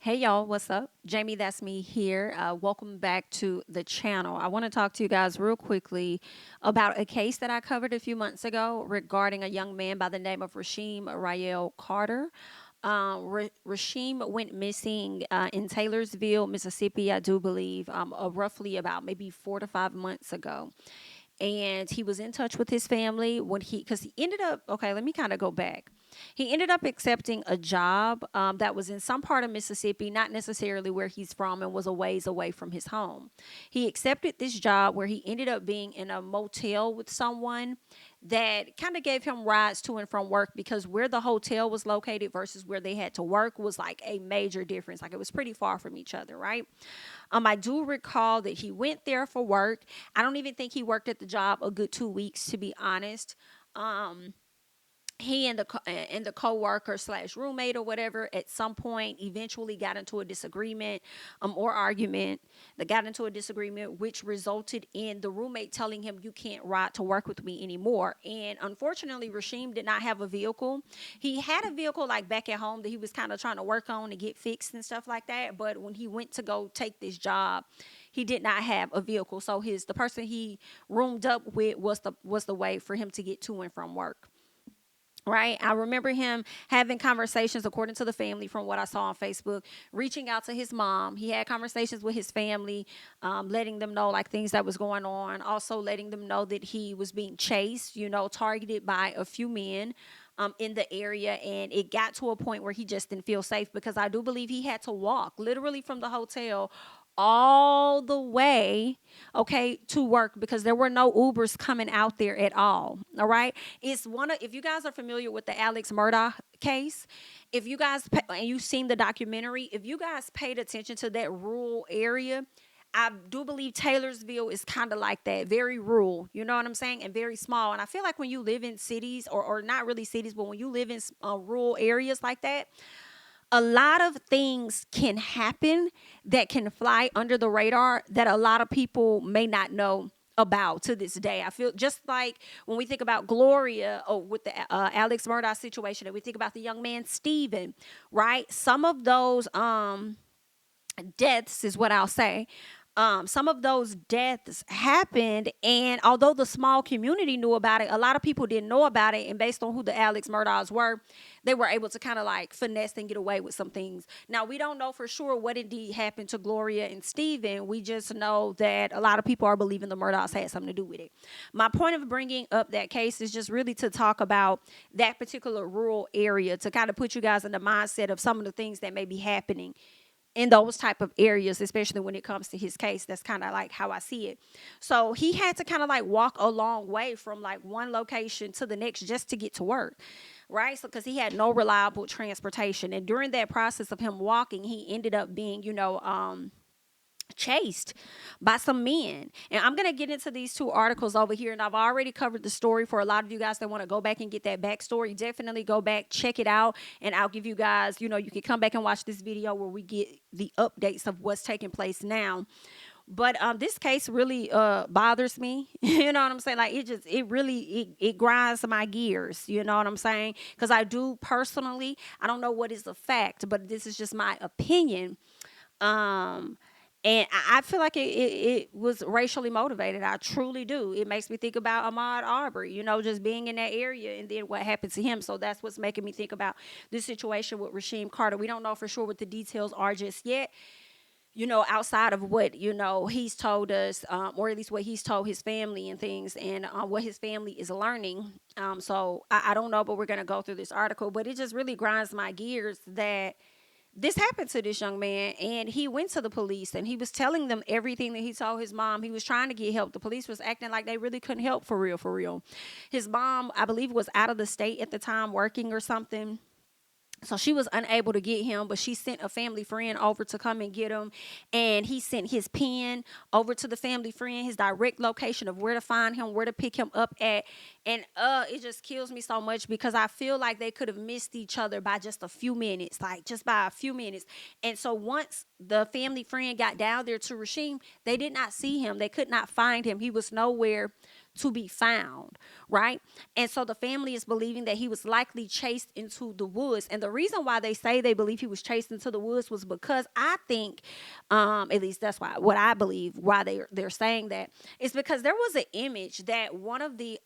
Hey y'all, what's up? Jamie, that's me here. Welcome back to the channel. I want to talk to you guys real quickly about a case that I covered a few months ago regarding a young man by the name of Rasheem Carter. Rasheem went missing in Taylorsville, Mississippi, I do believe, roughly about maybe 4 to 5 months ago. And he was in touch with his family when because he ended up, okay, let me kind of go back. He ended up accepting a job that was in some part of Mississippi, not necessarily where he's from, and was a ways away from his home. He accepted this job where he ended up being in a motel with someone that kind of gave him rides to and from work, because where the hotel was located versus where they had to work was like a major difference. Like, it was pretty far from each other, right? I do recall that he went there for work. I don't even think he worked at the job a good 2 weeks, to be honest. Um, he and the coworker slash roommate or whatever at some point eventually got into a disagreement, or argument. That got into a disagreement, which resulted in the roommate telling him, "You can't ride to work with me anymore." And unfortunately, Rasheem did not have a vehicle. He had a vehicle like back at home that he was kind of trying to work on and get fixed and stuff like that. But when he went to go take this job, he did not have a vehicle. So the person he roomed up with was the way for him to get to and from work. Right. I remember him having conversations, according to the family, from what I saw on Facebook, reaching out to his mom. He had conversations with his family, letting them know like things that was going on. Also letting them know that he was being chased, targeted by a few men in the area. And it got to a point where he just didn't feel safe, because I do believe he had to walk literally from the hotel all the way, okay, to work, because there were no Ubers coming out there at all right. It's if you guys are familiar with the Alex Murdaugh case, if you guys and you've seen the documentary, if you guys paid attention to that rural area, I do believe Taylorsville is kind of like that, very rural, you know what I'm saying, and very small. And I feel like when you live in cities, or not really cities, but when you live in rural areas like that, a lot of things can happen that can fly under the radar that a lot of people may not know about to this day. I feel just like when we think about Gloria, or with the Alex Murdaugh situation, and we think about the young man Steven, right? Some of those deaths is what I'll say. Some of those deaths happened, and although the small community knew about it, a lot of people didn't know about it. And based on who the Alex Murdaughs were, they were able to kind of like finesse and get away with some things. Now, we don't know for sure what indeed happened to Gloria and Steven. We just know that a lot of people are believing the Murdaughs had something to do with it. My point of bringing up that case is just really to talk about that particular rural area, to kind of put you guys in the mindset of some of the things that may be happening in those type of areas, especially when it comes to his case. That's kind of like how I see it. So he had to kind of like walk a long way from like one location to the next just to get to work, right? So because he had no reliable transportation, and during that process of him walking, he ended up being, chased by some men. And I'm going to get into these two articles over here, and I've already covered the story. For a lot of you guys that want to go back and get that backstory, definitely go back, check it out, and I'll give you guys, you can come back and watch this video where we get the updates of what's taking place now. But this case really bothers me. You know what I'm saying? Like, it grinds my gears. You know what I'm saying? Because I do personally, I don't know what is the fact, but this is just my opinion. Um, and I feel like it was racially motivated. I truly do. It makes me think about Ahmaud Arbery, just being in that area and then what happened to him. So that's what's making me think about this situation with Rasheem Carter. We don't know for sure what the details are just yet, outside of what, he's told us, or at least what he's told his family and things, and what his family is learning. So I don't know, but we're going to go through this article. But it just really grinds my gears that this happened to this young man, and he went to the police and he was telling them everything that he told his mom. He was trying to get help. The police was acting like they really couldn't help, for real, for real. His mom, I believe, was out of the state at the time working or something. So she was unable to get him, but she sent a family friend over to come and get him. And he sent his pen over to the family friend, his direct location of where to find him, where to pick him up at. And it just kills me so much, because I feel like they could have missed each other by just a few minutes, like just by a few minutes. And so once the family friend got down there to Rasheem, they did not see him. They could not find him. He was nowhere to be found, right? And so the family is believing that he was likely chased into the woods. And the reason why they say they believe he was chased into the woods was because I think, at least that's why what I believe why they're saying that is because there was an image that one of the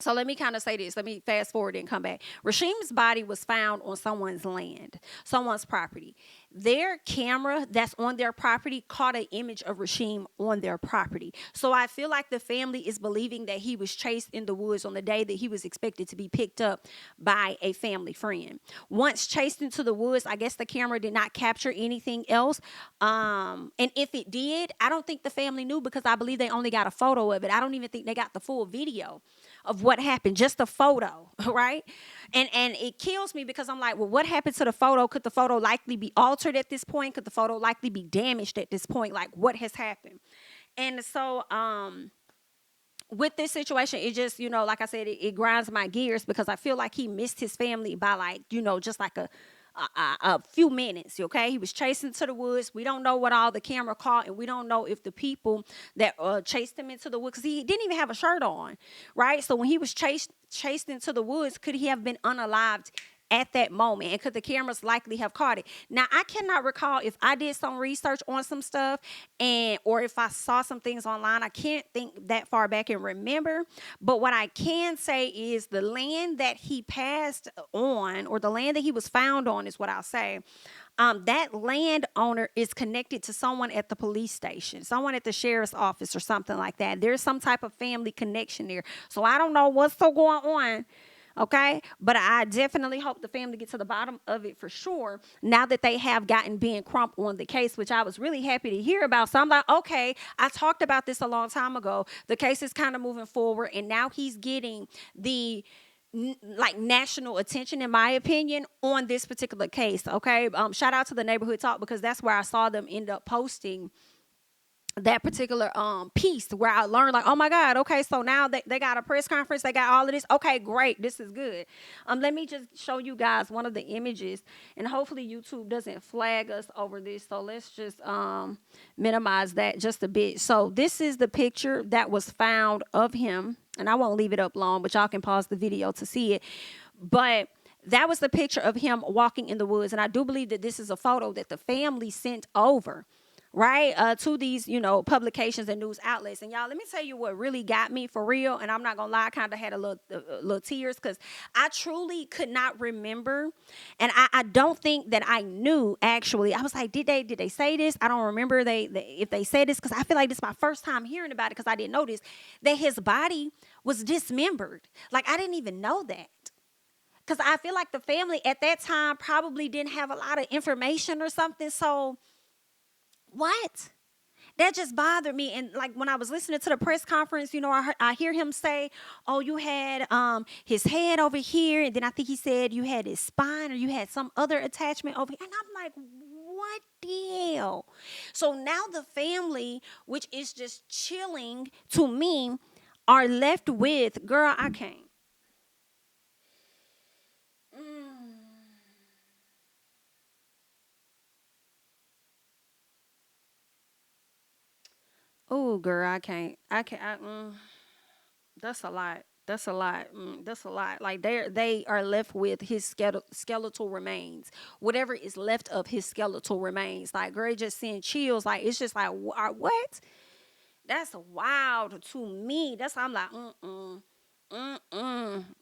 so let me kind of say this. Let me fast forward and come back. Rasheem's body was found on someone's land, someone's property. Their camera that's on their property caught an image of Rasheem on their property. So I feel like the family is believing that he was chased in the woods on the day that he was expected to be picked up by a family friend. Once chased into the woods, I guess the camera did not capture anything else. And if it did, I don't think the family knew because I believe they only got a photo of it. I don't even think they got the full video of what happened, just a photo, right? And it kills me because I'm like, well, what happened to the photo? Could the photo likely be altered at this point? Could the photo likely be damaged at this point? Like, what has happened? And so with this situation, it just, like I said, it grinds my gears because I feel like he missed his family by like, just like a few minutes. Okay, he was chasing to the woods. We don't know what all the camera caught, and we don't know if the people that chased him into the woods, because he didn't even have a shirt on, right? So when he was chased into the woods, could he have been unalived at that moment, and could the cameras likely have caught it? Now, I cannot recall if I did some research on some stuff or if I saw some things online. I can't think that far back and remember, but what I can say is the land that he passed on, or the land that he was found on, is what I'll say. That landowner is connected to someone at the police station, someone at the sheriff's office or something like that. There's some type of family connection there. So I don't know what's so going on. Okay, but I definitely hope the family get to the bottom of it for sure. Now that they have gotten Ben Crump on the case, which I was really happy to hear about. So I'm like, okay, I talked about this a long time ago. The case is kind of moving forward, and now he's getting the national attention, in my opinion, on this particular case. Okay, shout out to the Neighborhood Talk, because that's where I saw them end up posting that particular piece, where I learned, like, oh my God, okay, so now they got a press conference, they got all of this. Okay, great, this is good. Let me just show you guys one of the images, and hopefully YouTube doesn't flag us over this. So let's just minimize that just a bit. So this is the picture that was found of him, and I won't leave it up long, but y'all can pause the video to see it. But that was the picture of him walking in the woods, and I do believe that this is a photo that the family sent over, right, to these, publications and news outlets. And y'all, let me tell you what really got me for real. And I'm not gonna lie, I kind of had a little tears, because I truly could not remember, and I don't think that I knew. Actually, I was like, did they say this? I don't remember if they said this, because I feel like this is my first time hearing about it, because I didn't notice that his body was dismembered. Like, I didn't even know that. Because I feel like the family at that time probably didn't have a lot of information or something. So what? That just bothered me. And like when I was listening to the press conference, I hear him say, oh, you had his head over here. And then I think he said you had his spine, or you had some other attachment over here. And I'm like, what the hell? So now the family, which is just chilling to me, are left with, girl, I can't. Oh, girl, I can't. That's a lot. That's a lot. That's a lot. Like they are left with his skeletal remains. Whatever is left of his skeletal remains. Like, girl, it just send chills. Like, it's just like, what? That's wild to me. That's why I'm like,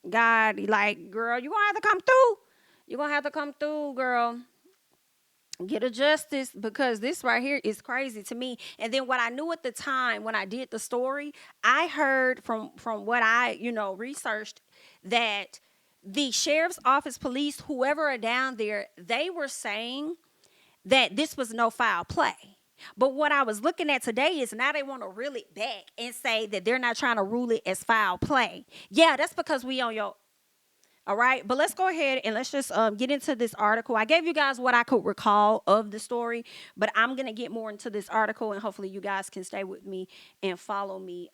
God, like, girl, you gonna have to come through. You gonna have to come through, girl. Get a justice, because this right here is crazy to me. And then what I knew at the time when I did the story, I heard from what I researched, that the sheriff's office, police, whoever are down there, they were saying that this was no foul play. But what I was looking at today is now they want to reel it back and say that they're not trying to rule it as foul play. Yeah, that's because we on your. All right, but let's go ahead and let's just get into this article. I gave you guys what I could recall of the story, but I'm going to get more into this article, and hopefully you guys can stay with me and follow me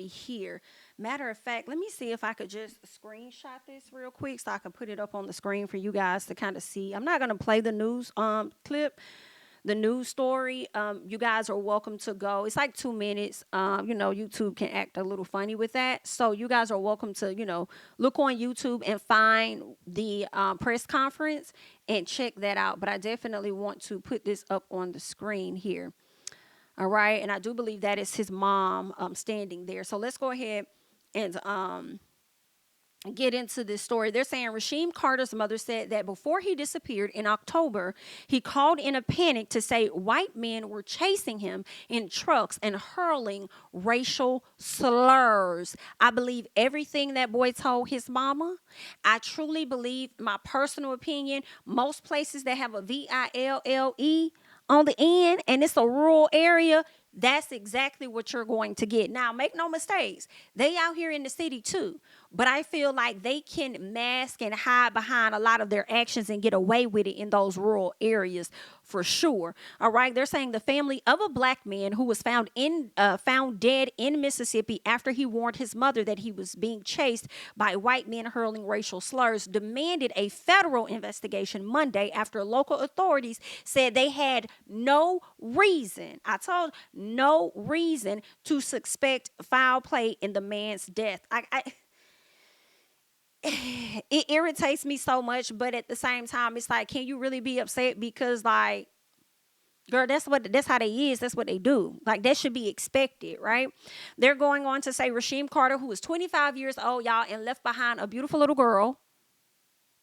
here. Matter of fact, let me see if I could just screenshot this real quick so I can put it up on the screen for you guys to kind of see. I'm not going to play the news clip. the news story. You guys are welcome to go. It's like 2 minutes. YouTube can act a little funny with that. So you guys are welcome to, look on YouTube and find the press conference and check that out. But I definitely want to put this up on the screen here. All right. And I do believe that is his mom standing there. So let's go ahead and get into this story. They're saying Rasheem Carter's mother said that before he disappeared in October, he called in a panic to say white men were chasing him in trucks and hurling racial slurs. I believe everything that boy told his mama. I truly believe, my personal opinion, most places that have a VILLE on the end and it's a rural area, that's exactly what you're going to get. Now, make no mistakes. They out here in the city too. But I feel like they can mask and hide behind a lot of their actions and get away with it in those rural areas for sure. All right. They're saying the family of a black man who was found dead in Mississippi after he warned his mother that he was being chased by white men hurling racial slurs demanded a federal investigation Monday after local authorities said they had no reason to suspect foul play in the man's death. It irritates me so much, but at the same time, it's like, can you really be upset? Because, like, girl, that's how they is. That's what they do. Like, that should be expected, right? They're going on to say Rasheem Carter, who is 25 years old, y'all, and left behind a beautiful little girl.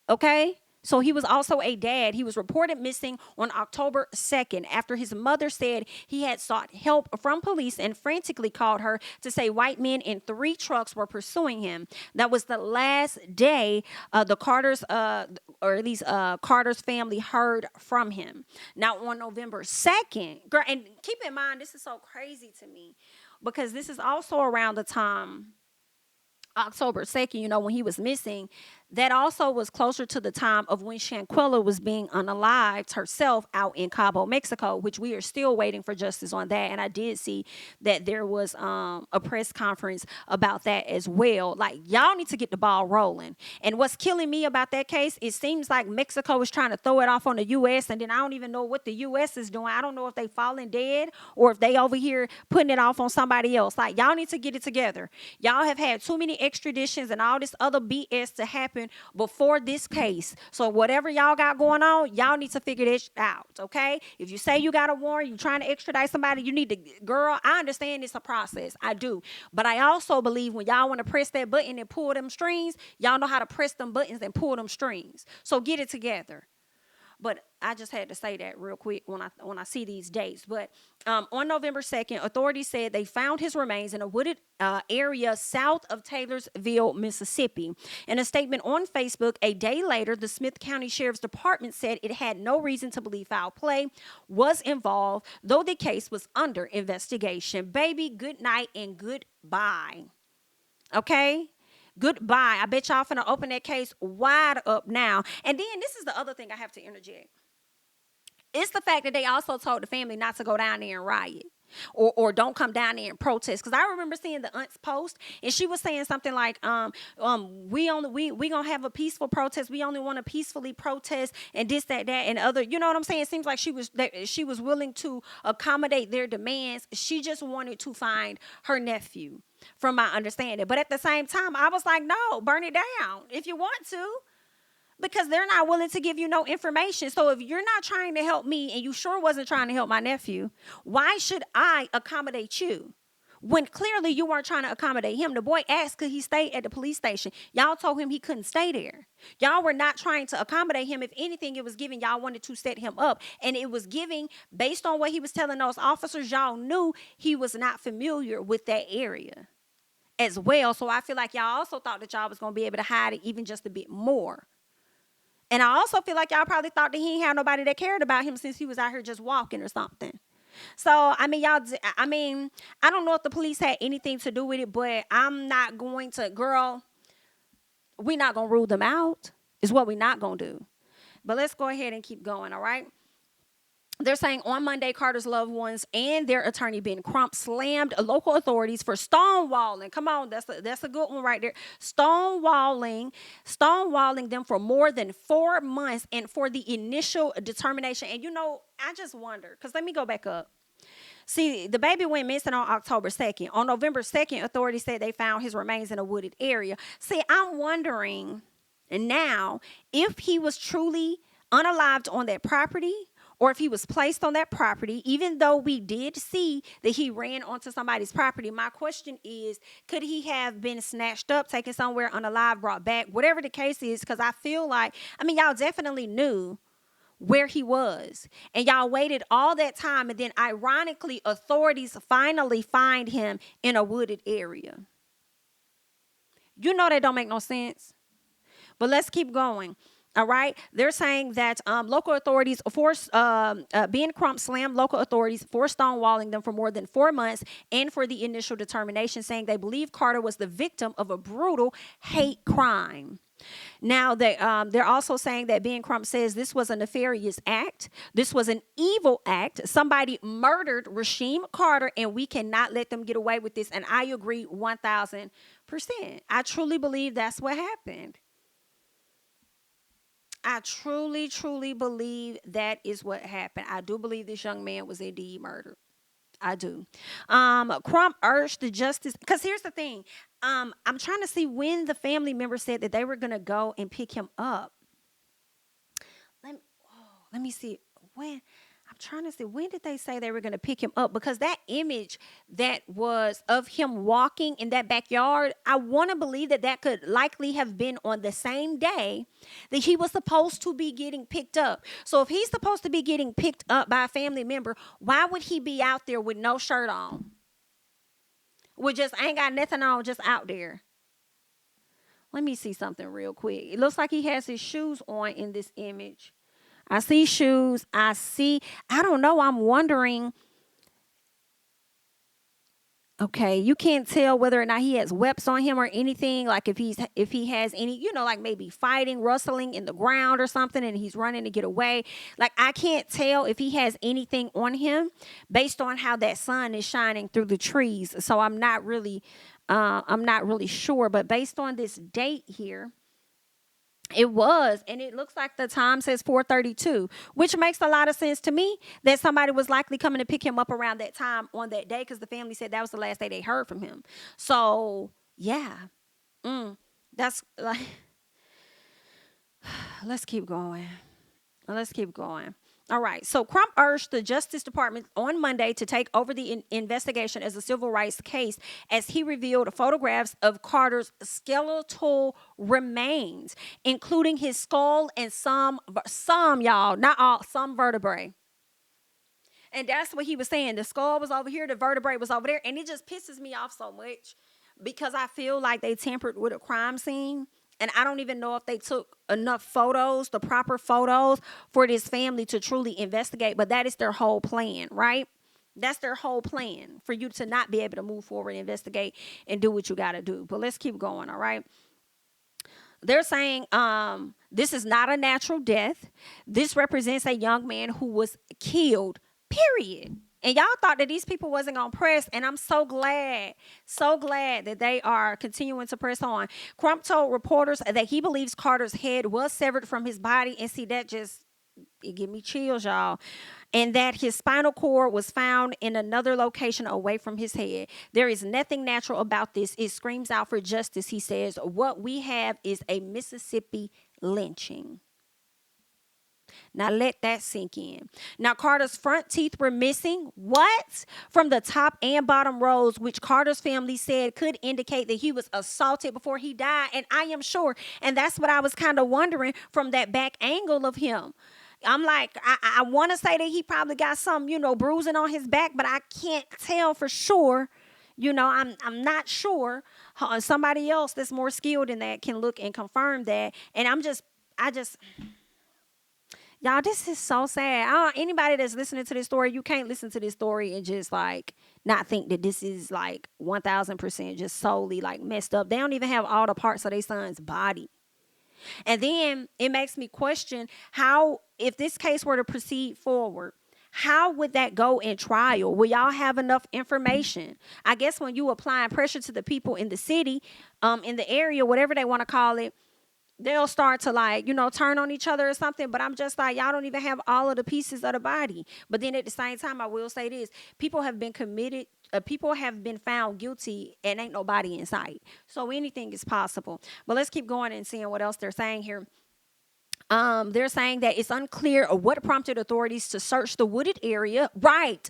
Okay? So he was also a dad. He was reported missing on October 2nd after his mother said he had sought help from police and frantically called her to say white men in 3 trucks were pursuing him. That was the last day the Carters, or at least Carter's family heard from him. Now on November 2nd, girl, and keep in mind, this is so crazy to me because this is also around the time October 2nd, when he was missing, that also was closer to the time of when Shanquella was being unalived herself out in Cabo, Mexico, which we are still waiting for justice on that. And I did see that there was a press conference about that as well. Like, y'all need to get the ball rolling. And what's killing me about that case, it seems like Mexico is trying to throw it off on the U.S. And then I don't even know what the U.S. is doing. I don't know if they falling dead or if they over here putting it off on somebody else. Like, y'all need to get it together. Y'all have had too many extraditions and all this other BS to happen before this case. So whatever y'all got going on, y'all need to figure this out, okay? If you say you got a warrant, you trying to extradite somebody, you need to, girl, I understand it's a process. I do. But I also believe when y'all want to press that button and pull them strings, y'all know how to press them buttons and pull them strings. So get it together. But I just had to say that real quick when I see these dates. But on November 2nd, authorities said they found his remains in a wooded area south of Taylorsville, Mississippi. In a statement on Facebook a day later, the Smith County Sheriff's Department said it had no reason to believe foul play was involved, though the case was under investigation. Baby, good night and goodbye. Okay? Goodbye. I bet y'all finna open that case wide up now. And then this is the other thing I have to interject. It's the fact that they also told the family not to go down there and riot. Or don't come down there and protest. Because I remember seeing the aunt's post, and she was saying something like, we gonna have a peaceful protest. We only want to peacefully protest, and this, that, and other. You know what I'm saying? It seems like she was willing to accommodate their demands. She just wanted to find her nephew, from my understanding. But at the same time, I was like, no, burn it down if you want to. Because they're not willing to give you no information. So if you're not trying to help me and you sure wasn't trying to help my nephew, why should I accommodate you? When clearly you weren't trying to accommodate him. The boy asked could he stay at the police station. Y'all told him he couldn't stay there. Y'all were not trying to accommodate him. If anything, it was giving y'all wanted to set him up. And it was giving, based on what he was telling those officers, y'all knew he was not familiar with that area as well. So I feel like y'all also thought that y'all was going to be able to hide it even just a bit more. And I also feel like y'all probably thought that he ain't had nobody that cared about him since he was out here just walking or something. So, I mean, I don't know if the police had anything to do with it, but I'm not going to, girl, we're not going to rule them out is what we're not going to do. But let's go ahead and keep going, all right? They're saying on Monday, Carter's loved ones and their attorney, Ben Crump, slammed local authorities for stonewalling. Come on, that's a good one right there. Stonewalling them for more than 4 months and for the initial determination. And I just wonder, because let me go back up. See, the baby went missing on October 2nd. On November 2nd, authorities said they found his remains in a wooded area. See, I'm wondering now if he was truly unalived on that property, or if he was placed on that property, even though we did see that he ran onto somebody's property. My question is, could he have been snatched up, taken somewhere unalive, brought back, whatever the case is? Because I feel like, y'all definitely knew where he was, and y'all waited all that time, and then ironically, authorities finally find him in a wooded area. That don't make no sense. But let's keep going. All right. They're saying that local authorities forced Ben Crump slammed local authorities for stonewalling them for more than 4 months and for the initial determination, saying they believe Carter was the victim of a brutal hate crime. Now, they're also saying that Ben Crump says this was a nefarious act. This was an evil act. Somebody murdered Rasheem Carter, and we cannot let them get away with this. And I agree 1,000%. I truly believe that's what happened. I truly, truly believe that is what happened. I do believe this young man was indeed murdered. I do. Crump urged the justice, because here's the thing. I'm trying to see when the family members said that they were going to go and pick him up. Let me see when. I'm trying to see, when did they say they were going to pick him up? Because that image that was of him walking in that backyard, I want to believe that could likely have been on the same day that he was supposed to be getting picked up. So if he's supposed to be getting picked up by a family member, why would he be out there with no shirt on? With just ain't got nothing on, just out there. Let me see something real quick. It looks like he has his shoes on in this image. I see shoes. I don't know. I'm wondering. Okay, you can't tell whether or not he has webs on him or anything. Like if he has any, like maybe fighting, rustling in the ground or something, and he's running to get away. Like I can't tell if he has anything on him based on how that sun is shining through the trees. So I'm not really sure. But based on this date here, it was, and it looks like the time says 4:32, which makes a lot of sense to me that somebody was likely coming to pick him up around that time on that day, because the family said that was the last day they heard from him. So, yeah. That's like, let's keep going. All right. So Crump urged the Justice Department on Monday to take over the investigation as a civil rights case, as he revealed photographs of Carter's skeletal remains, including his skull and some y'all, not all, some vertebrae. And that's what he was saying. The skull was over here, the vertebrae was over there. And it just pisses me off so much, because I feel like they tampered with a crime scene. And I don't even know if they took enough photos, the proper photos, for this family to truly investigate. But that is their whole plan, right? That's their whole plan, for you to not be able to move forward, investigate, and do what you got to do. But let's keep going, all right? They're saying this is not a natural death. This represents a young man who was killed, period. And y'all thought that these people wasn't going to press, and I'm so glad that they are continuing to press on. Crump told reporters that he believes Carter's head was severed from his body, and see, that just, it give me chills, y'all. And that his spinal cord was found in another location away from his head. There is nothing natural about this. It screams out for justice, he says. What we have is a Mississippi lynching. Now let that sink in. Now Carter's front teeth were missing. What? From the top and bottom rows, which Carter's family said could indicate that he was assaulted before he died. And I am sure. And that's what I was kind of wondering from that back angle of him. I'm like, I want to say that he probably got some, bruising on his back, but I can't tell for sure. I'm not sure. Somebody else that's more skilled in that can look and confirm that. And y'all, this is so sad. Anybody that's listening to this story, you can't listen to this story and just like not think that this is like 1,000% just solely like messed up. They don't even have all the parts of their son's body. And then it makes me question how, if this case were to proceed forward, How would that go in trial? Will y'all have enough information? I guess when you applying pressure to the people in the city, in the area, whatever they want to call it, they'll start to like, turn on each other or something. But I'm just like, y'all don't even have all of the pieces of the body. But then at the same time, I will say this: people have been committed. People have been found guilty and ain't nobody in sight. So anything is possible. But let's keep going and seeing what else they're saying here. They're saying that it's unclear what prompted authorities to search the wooded area. Right.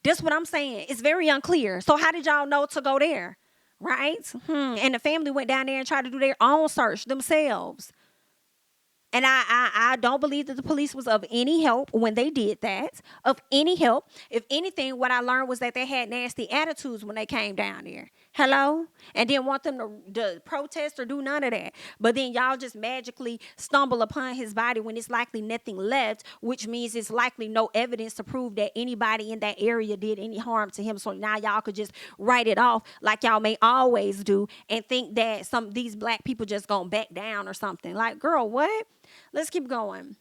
That's what I'm saying. It's very unclear. So how did y'all know to go there? Right? And the family went down there and tried to do their own search themselves. And I don't believe that the police was of any help when they did that. Of any help. If anything, what I learned was that they had nasty attitudes when they came down there. Hello? And didn't want them to protest or do none of that. But then y'all just magically stumble upon his body when it's likely nothing left, which means it's likely no evidence to prove that anybody in that area did any harm to him. So now y'all could just write it off like y'all may always do and think that these black people just gonna back down or something. Like, girl, what? Let's keep going.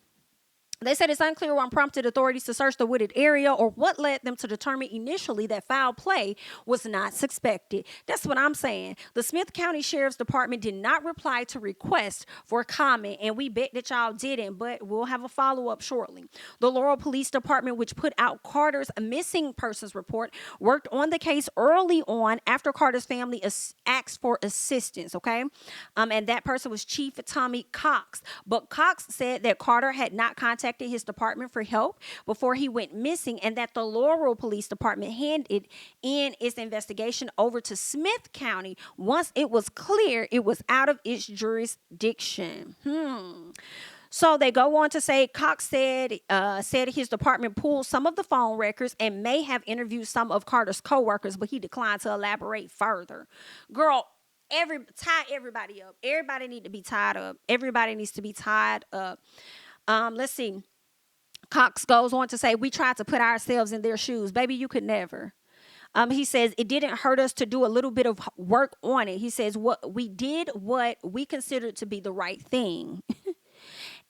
They said it's unclear what prompted authorities to search the wooded area or what led them to determine initially that foul play was not suspected. That's what I'm saying. The Smith County Sheriff's Department did not reply to requests for comment, and we bet that y'all didn't, but we'll have a follow-up shortly. The Laurel Police Department, which put out Carter's missing persons report, worked on the case early on after Carter's family asked for assistance, okay? And that person was Chief Tommy Cox. But Cox said that Carter had not contacted his department for help before he went missing, and that the Laurel Police Department handed in its investigation over to Smith County once it was clear it was out of its jurisdiction. So they go on to say Cox said his department pulled some of the phone records and may have interviewed some of Carter's co-workers, but he declined to elaborate further. Girl, tie everybody up. Everybody need to be tied up. Everybody needs to be tied up. Let's see. Cox goes on to say, we tried to put ourselves in their shoes. Baby, you could never. He says, it didn't hurt us to do a little bit of work on it. He says, what we considered to be the right thing.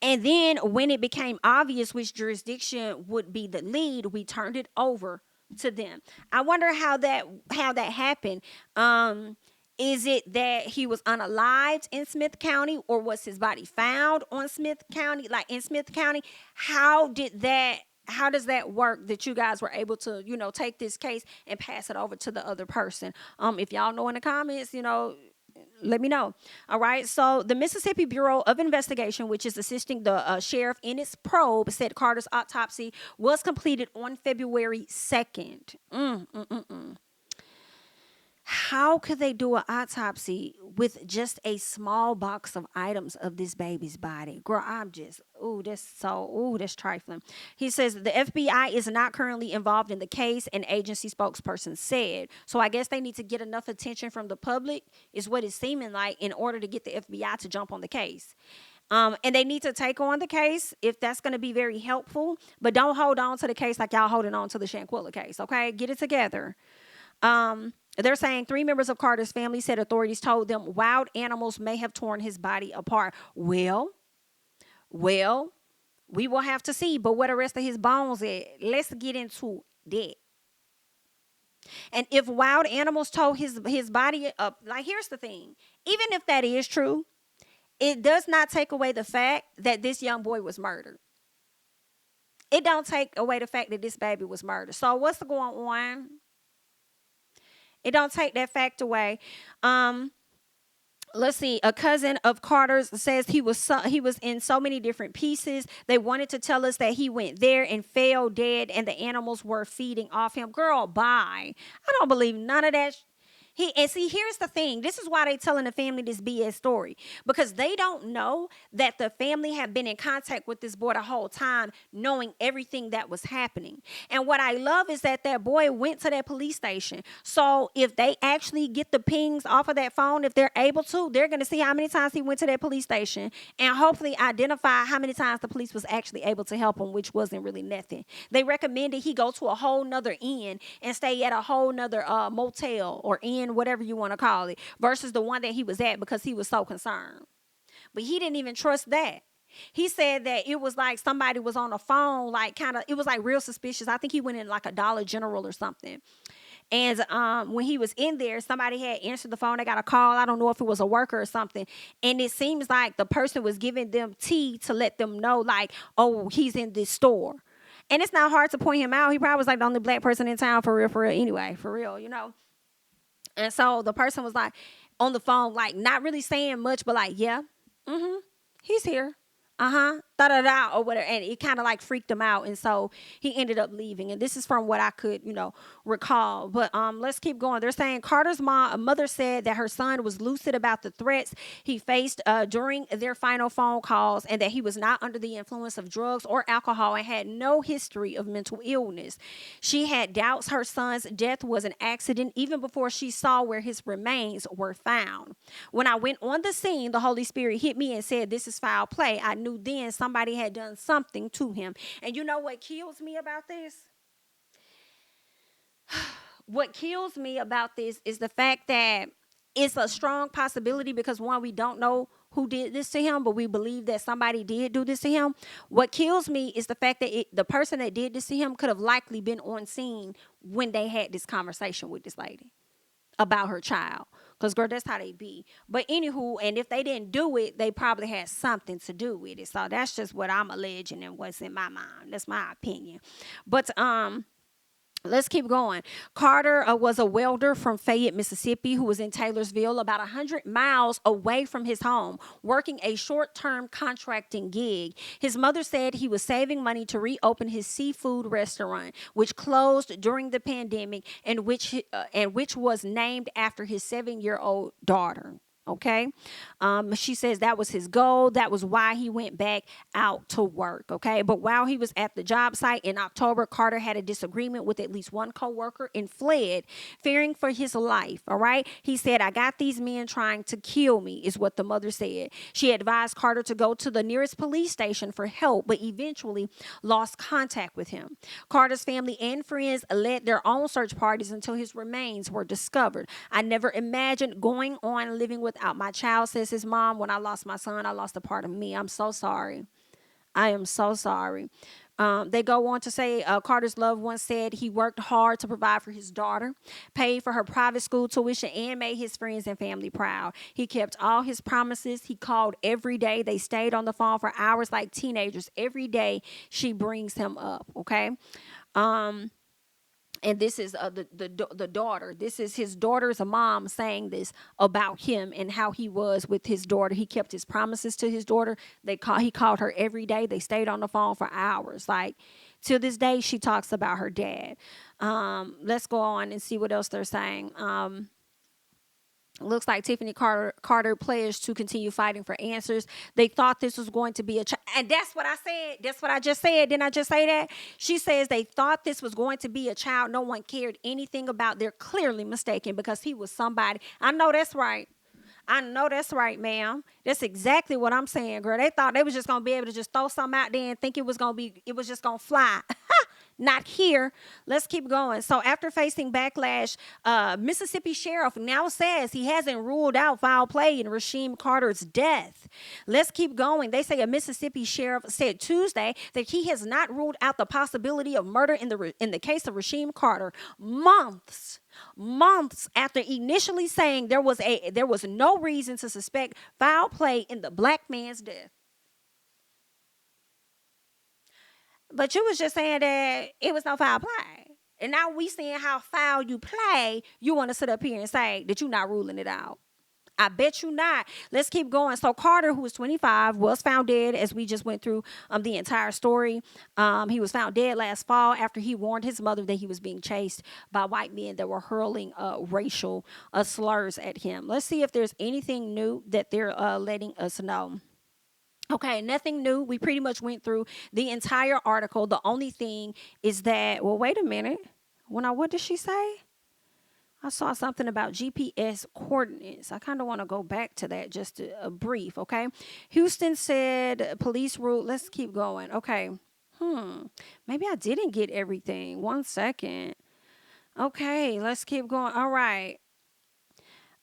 And then when it became obvious which jurisdiction would be the lead, we turned it over to them. I wonder how that happened. Is it that he was unalived in Smith County, or was his body found on Smith County, like in Smith County? How does that work that you guys were able to, take this case and pass it over to the other person? If y'all know in the comments, let me know. All right. So the Mississippi Bureau of Investigation, which is assisting the sheriff in its probe, said Carter's autopsy was completed on February 2nd. How could they do an autopsy with just a small box of items of this baby's body? Girl, that's trifling. He says the FBI is not currently involved in the case, an agency spokesperson said. So I guess they need to get enough attention from the public, is what it's seeming like, in order to get the FBI to jump on the case. And they need to take on the case if that's going to be very helpful. But don't hold on to the case like y'all holding on to the Shanquilla case, okay? Get it together. They're saying 3 members of Carter's family said authorities told them wild animals may have torn his body apart. Well, we will have to see. But where the rest of his bones at? Let's get into that. And if wild animals tore his body up, like, here's the thing. Even if that is true, it does not take away the fact that this young boy was murdered. It don't take away the fact that this baby was murdered. So what's going on? It don't take that fact away. Let's see. A cousin of Carter's says he was in so many different pieces. They wanted to tell us that he went there and fell dead and the animals were feeding off him. Girl, bye. I don't believe none of that. Here's the thing. This is why they telling the family this BS story, because they don't know that the family have been in contact with this boy the whole time, knowing everything that was happening. And what I love is that boy went to that police station. So if they actually get the pings off of that phone, if they're able to, they're going to see how many times he went to that police station and hopefully identify how many times the police was actually able to help him, which wasn't really nothing. They recommended he go to a whole nother inn and stay at a whole nother motel or inn, whatever you want to call it, versus the one that he was at, because he was so concerned. But he didn't even trust that. He said that it was like somebody was on the phone, like kind of, it was like real suspicious. I think he went in like a Dollar General or something. And when he was in there, somebody had answered the phone. They got a call. I don't know if it was a worker or something. And it seems like the person was giving them tea to let them know, like, oh, he's in this store. And it's not hard to point him out. He probably was like the only black person in town for real, anyway, for real, you know. And so the person was like on the phone, like not really saying much, but like, yeah, mm-hmm, he's here. Uh-huh. Da da da or whatever. And it kind of like freaked him out. And so he ended up leaving. And this is from what I could, recall. But let's keep going. They're saying Carter's mother said that her son was lucid about the threats he faced during their final phone calls, and that he was not under the influence of drugs or alcohol and had no history of mental illness. She had doubts her son's death was an accident even before she saw where his remains were found. When I went on the scene, the Holy Spirit hit me and said, "This is foul play." I knew then somebody had done something to him. And you know what kills me about this? What kills me about this is the fact that it's a strong possibility because, one, we don't know who did this to him, but we believe that somebody did do this to him. What kills me is the fact that the person that did this to him could have likely been on scene when they had this conversation with this lady about her child. Because, girl, that's how they be. But anywho, and if they didn't do it, they probably had something to do with it. So that's just what I'm alleging and what's in my mind. That's my opinion. But let's keep going. Carter was a welder from Fayette, Mississippi, who was in Taylorsville, about 100 miles away from his home, working a short-term contracting gig. His mother said he was saving money to reopen his seafood restaurant, which closed during the pandemic, and which was named after his 7-year-old daughter. Okay. She says that was his goal. That was why he went back out to work. Okay. But while he was at the job site in October, Carter had a disagreement with at least one coworker and fled, fearing for his life. All right. He said, "I got these men trying to kill me," is what the mother said. She advised Carter to go to the nearest police station for help, but eventually lost contact with him. Carter's family and friends led their own search parties until his remains were discovered. "I never imagined going on living without my child," says his mom. "When I lost my son, I lost a part of me. I'm so sorry. I am so sorry." They go on to say Carter's loved one said he worked hard to provide for his daughter, paid for her private school tuition, and made his friends and family proud. He kept all his promises. He called every day. They stayed on the phone for hours like teenagers. Every day she brings him up. Okay. And this is the daughter. This is his daughter's mom saying this about him and how he was with his daughter. He kept his promises to his daughter. He called her every day. They stayed on the phone for hours. Like, to this day, she talks about her dad. Let's go on and see what else they're saying. Looks like Tiffany Carter pledged to continue fighting for answers. They thought this was going to be a and that's what I said. That's what I just said. Didn't I just say that? She says they thought this was going to be a child no one cared anything about. They're clearly mistaken because he was somebody. I know that's right. I know that's right, ma'am. That's exactly what I'm saying, girl. They thought they was just gonna be able to just throw something out there and think it was just gonna fly. Not here. Let's keep going. So after facing backlash, Mississippi sheriff now says he hasn't ruled out foul play in Rasheem Carter's death. Let's keep going. They say a Mississippi sheriff said Tuesday that he has not ruled out the possibility of murder in the case of Rasheem Carter, months after initially saying there was no reason to suspect foul play in the black man's death. But you was just saying that it was no foul play. And now we seeing how foul you play. You want to sit up here and say that you're not ruling it out. I bet you not. Let's keep going. So Carter, who was 25, was found dead, as we just went through the entire story. He was found dead last fall after he warned his mother that he was being chased by white men that were hurling racial slurs at him. Let's see if there's anything new that they're letting us know. Okay, nothing new. We pretty much went through the entire article. The only thing is that, well, wait a minute. What did she say? I saw something about GPS coordinates. I kind of want to go back to that, just a brief, okay? Houston said police ruled. Let's keep going. Okay. Maybe I didn't get everything. 1 second. Okay, let's keep going. All right.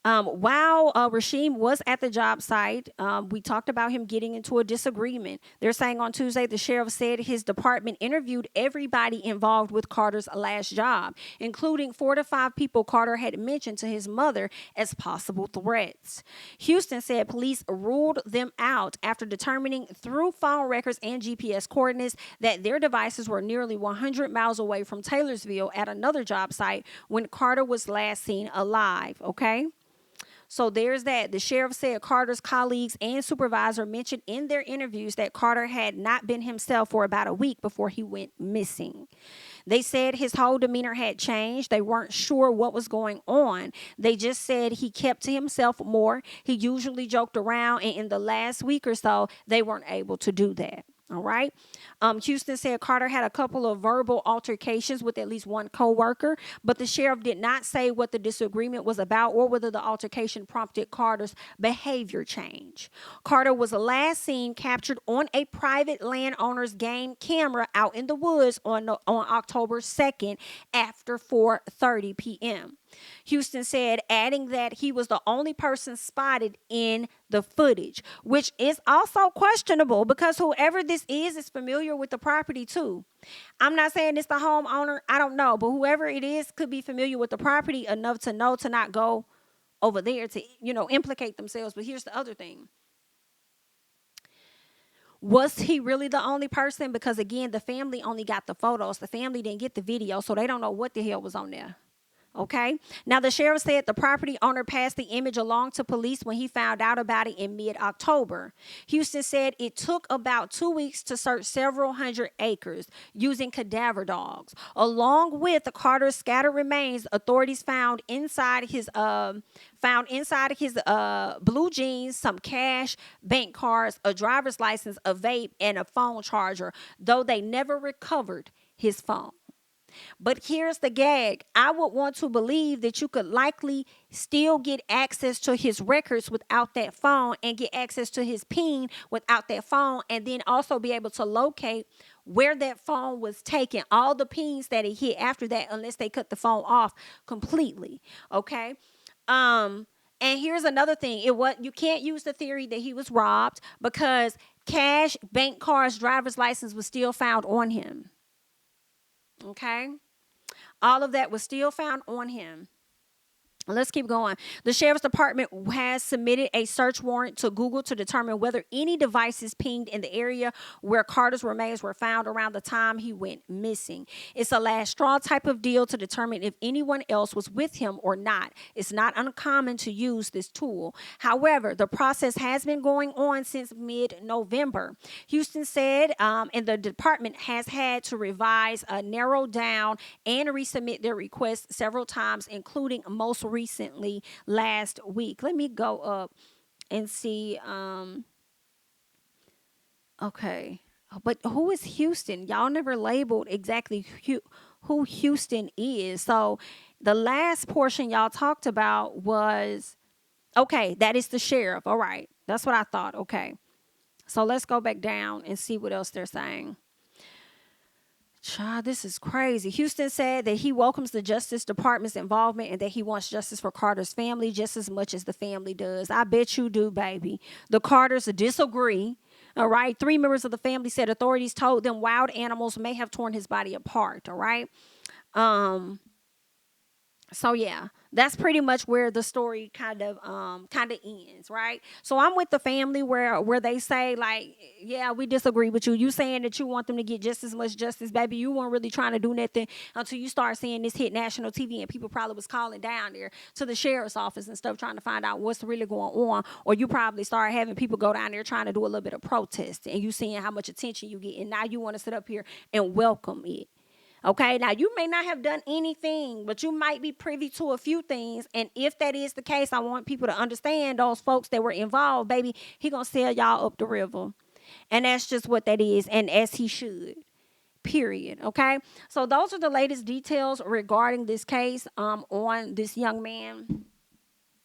While Rasheem was at the job site, we talked about him getting into a disagreement. They're saying on Tuesday, the sheriff said his department interviewed everybody involved with Carter's last job, including 4 to 5 people Carter had mentioned to his mother as possible threats. Houston said police ruled them out after determining through phone records and GPS coordinates that their devices were nearly 100 miles away from Taylorsville at another job site when Carter was last seen alive. Okay. So there's that. The sheriff said Carter's colleagues and supervisor mentioned in their interviews that Carter had not been himself for about a week before he went missing. They said his whole demeanor had changed. They weren't sure what was going on. They just said he kept to himself more. He usually joked around, and in the last week or so, they weren't able to do that. All right. Houston said Carter had a couple of verbal altercations with at least one coworker, but the sheriff did not say what the disagreement was about or whether the altercation prompted Carter's behavior change. Carter was last seen captured on a private landowner's game camera out in the woods on October 2nd after 4:30 p.m. Houston said, adding that he was the only person spotted in the footage, which is also questionable because whoever this is familiar with the property too. I'm not saying it's the homeowner. I don't know, but whoever it is could be familiar with the property enough to know to not go over there to, implicate themselves. But here's the other thing. Was he really the only person? Because again, the family only got the photos. The family didn't get the video, so they don't know what the hell was on there. Okay. Now, the sheriff said the property owner passed the image along to police when he found out about it in mid-October. Houston said it took about 2 weeks to search several hundred acres using cadaver dogs. Along with the Carter's scattered remains, authorities found inside his blue jeans some cash, bank cards, a driver's license, a vape, and a phone charger, though they never recovered his phone. But here's the gag. I would want to believe that you could likely still get access to his records without that phone and get access to his PIN without that phone, and then also be able to locate where that phone was taken, all the pins that it hit after that, unless they cut the phone off completely. Okay. And here's another thing. You can't use the theory that he was robbed because cash, bank cards, driver's license was still found on him. Okay. All of that was still found on him. Let's keep going. The sheriff's department has submitted a search warrant to Google to determine whether any devices pinged in the area where Carter's remains were found around the time he went missing. It's a last straw type of deal to determine if anyone else was with him or not. It's not uncommon to use this tool. However, the process has been going on since mid-November. Houston said, and the department has had to revise, narrow down, and resubmit their requests several times, including most recently last week. Let me go up and see. Okay. But who is Houston? Y'all never labeled exactly who Houston is. So the last portion y'all talked about was, okay, that is the sheriff. All right. That's what I thought. Okay. So let's go back down and see what else they're saying. Child, this is crazy. Houston said that he welcomes the Justice Department's involvement and that he wants justice for Carter's family just as much as the family does. I bet you do, baby. The Carters disagree. All right. 3 members of the family said authorities told them wild animals may have torn his body apart. All right. So yeah, that's pretty much where the story kind of ends, right? So I'm with the family where they say, like, yeah, we disagree with you. You saying that you want them to get just as much justice, baby. You weren't really trying to do nothing until you start seeing this hit national TV, and people probably was calling down there to the sheriff's office and stuff trying to find out what's really going on. Or you probably start having people go down there trying to do a little bit of protest, and you seeing how much attention you get, and now you want to sit up here and welcome it. Okay, now you may not have done anything, but you might be privy to a few things. And if that is the case, I want people to understand those folks that were involved, baby, he gonna sell y'all up the river. And that's just what that is, and as he should. Period. Okay, so those are the latest details regarding this case on this young man.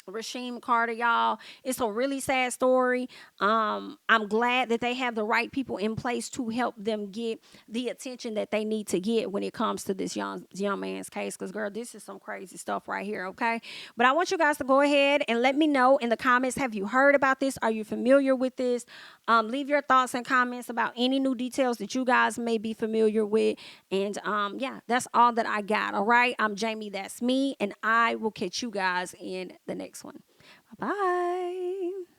Rasheem Carter, y'all. It's a really sad story. I'm glad that they have the right people in place to help them get the attention that they need to get when it comes to this young man's case. Because, girl, this is some crazy stuff right here, okay? But I want you guys to go ahead and let me know in the comments, have you heard about this? Are you familiar with this? Leave your thoughts and comments about any new details that you guys may be familiar with. And yeah, that's all that I got, all right? I'm Jamie, that's me, and I will catch you guys in the next one. Bye-bye.